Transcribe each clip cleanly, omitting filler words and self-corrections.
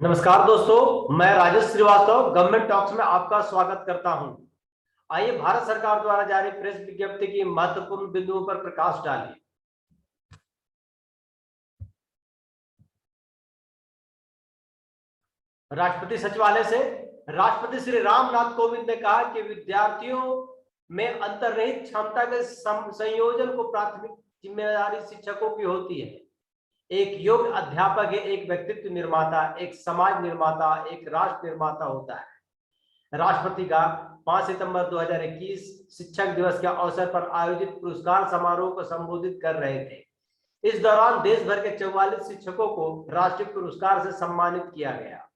नमस्कार दोस्तों, मैं राजेश श्रीवास्तव गवर्नमेंट टॉक्स में आपका स्वागत करता हूं। आइए भारत सरकार द्वारा जारी प्रेस विज्ञप्ति की महत्वपूर्ण बिंदुओं पर प्रकाश डालें। राष्ट्रपति सचिवालय से राष्ट्रपति श्री रामनाथ कोविंद ने कहा कि विद्यार्थियों में अंतर्निहित क्षमता के संयोजन को प्राथमिक जिम्मेदारी शिक्षकों की होती है। एक योग्य अध्यापक एक व्यक्तित्व निर्माता, एक समाज निर्माता, एक राष्ट्र निर्माता होता है। राष्ट्रपति का 5 सितंबर 2021 शिक्षक दिवस के अवसर पर आयोजित पुरस्कार समारोह को संबोधित कर रहे थे। इस दौरान देश भर के 44 शिक्षकों को राष्ट्रीय पुरस्कार से सम्मानित किया गया।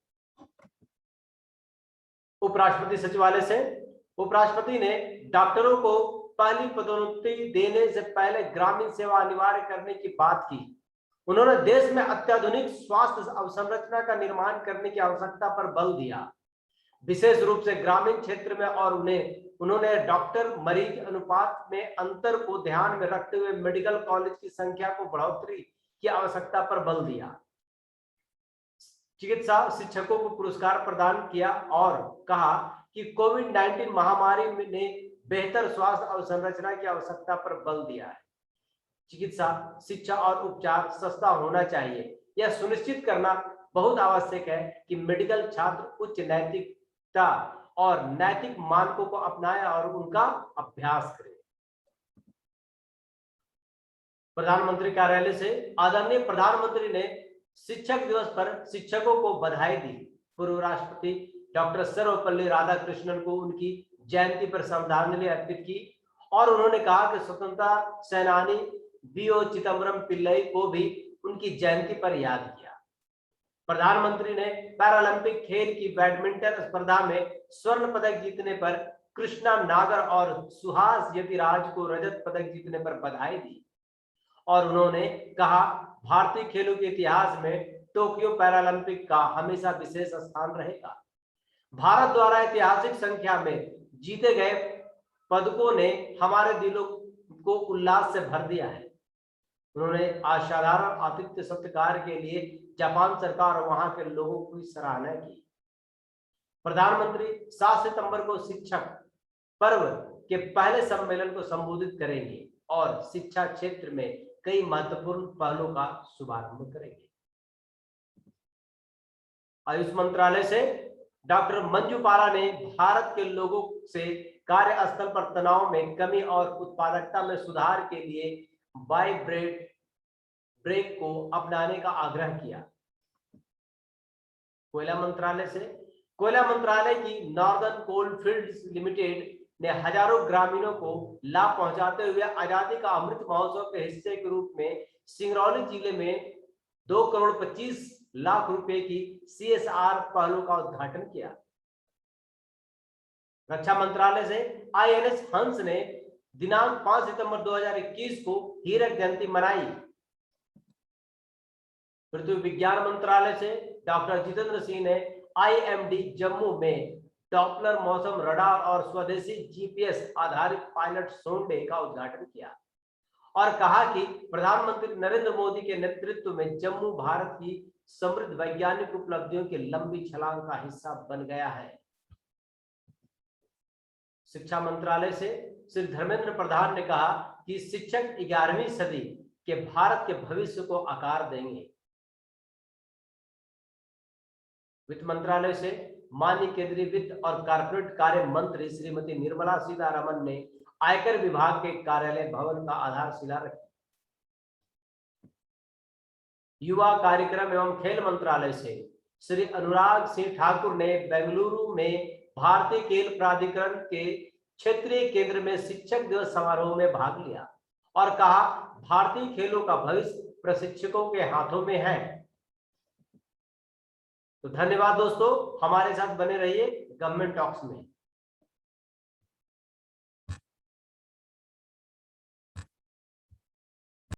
उपराष्ट्रपति सचिवालय से उपराष्ट्रपति ने डॉक्टरों को पहली पदोन्नति देने से पहले ग्रामीण सेवा अनिवार्य करने की बात की। उन्होंने देश में अत्याधुनिक स्वास्थ्य अवसंरचना का निर्माण करने की आवश्यकता पर बल दिया, विशेष रूप से ग्रामीण क्षेत्र में, और उन्होंने डॉक्टर मरीज अनुपात में अंतर को ध्यान में रखते हुए मेडिकल कॉलेज की संख्या को बढ़ोतरी की आवश्यकता पर बल दिया। चिकित्सा शिक्षकों को पुरस्कार प्रदान किया और कहा कि कोविड-19 महामारी ने बेहतर स्वास्थ्य अवसंरचना की आवश्यकता पर बल दिया है। चिकित्सा शिक्षा और उपचार सस्ता होना चाहिए। यह सुनिश्चित करना बहुत आवश्यक है कि मेडिकल छात्र उच्च नैतिकता और नैतिक मानकों को अपनाएं और उनका अभ्यास करें। प्रधानमंत्री कार्यालय से आदरणीय प्रधानमंत्री ने शिक्षक दिवस पर शिक्षकों को बधाई दी। पूर्व राष्ट्रपति डॉक्टर सर्वपल्ली राधाकृष्णन को उनकी जयंती पर श्रद्धांजलि अर्पित की और उन्होंने कहा कि स्वतंत्रता सेनानी बीओ चिदम्बरम पिल्लई को भी उनकी जयंती पर याद किया। प्रधानमंत्री ने पैरालंपिक खेल की बैडमिंटन स्पर्धा में स्वर्ण पदक जीतने पर कृष्णा नागर और सुहास यतिराज को रजत पदक जीतने पर बधाई दी और उन्होंने कहा, भारतीय खेलों के इतिहास में टोक्यो पैरालंपिक का हमेशा विशेष स्थान रहेगा। भारत द्वारा ऐतिहासिक संख्या में जीते गए पदकों ने हमारे दिलों को उल्लास से भर दिया है। उन्होंने असाधारण आतिथ्य सत्कार के लिए जापान सरकार और वहां के लोगों की सराहना की। प्रधानमंत्री 7 सितंबर को शिक्षक पर्व के पहले सम्मेलन को संबोधित करेंगे और शिक्षा क्षेत्र में कई महत्वपूर्ण पहलों का शुभारंभ करेंगे। आयुष मंत्रालय से डॉक्टर मंजू पाला ने भारत के लोगों से कार्यस्थल पर तनाव में कमी और उत्पादकता में सुधार के लिए बाय ब्रेक को अपनाने का आग्रह किया। कोयला मंत्रालय की नॉर्दर्न कोल फील्ड्स लिमिटेड ने हजारों ग्रामीणों को लाभ पहुंचाते हुए आजादी का अमृत महोत्सव के हिस्से के रूप में सिंगरौली जिले में 2,25,00,000 रुपए की CSR पहलों का उद्घाटन किया। रक्षा मंत्रालय से INS हंस ने दिनांक 5 सितंबर 2021 को हीरक जयंती मनाई। पृथ्वी विज्ञान मंत्रालय से डॉक्टर जितेंद्र सिंह ने IMD जम्मू में डॉपलर मौसम रडार और स्वदेशी GPS आधारित पायलट सोंडे का उद्घाटन किया और कहा कि प्रधानमंत्री नरेंद्र मोदी के नेतृत्व में जम्मू भारत की समृद्ध वैज्ञानिक उपलब्धियों की लंबी छलांग का हिस्सा बन गया है। शिक्षा मंत्रालय से श्री धर्मेंद्र प्रधान ने कहा कि शिक्षक 11वीं सदी के भारत के भविष्य को आकार देंगे। वित्त मंत्रालय से माननीय केंद्रीय वित्त और कॉर्पोरेट कार्य मंत्री श्रीमती निर्मला सीतारमण ने आयकर विभाग के कार्यालय भवन का आधारशिला रखी। युवा कार्यक्रम एवं खेल मंत्रालय से श्री अनुराग सिंह ठाकुर ने बेंगलुरु में भारतीय खेल प्राधिकरण के क्षेत्रीय केंद्र में शिक्षक दिवस समारोह में भाग लिया और कहा, भारतीय खेलों का भविष्य प्रशिक्षकों के हाथों में है। तो धन्यवाद दोस्तों, हमारे साथ बने रहिए गवर्नमेंट टॉक्स में।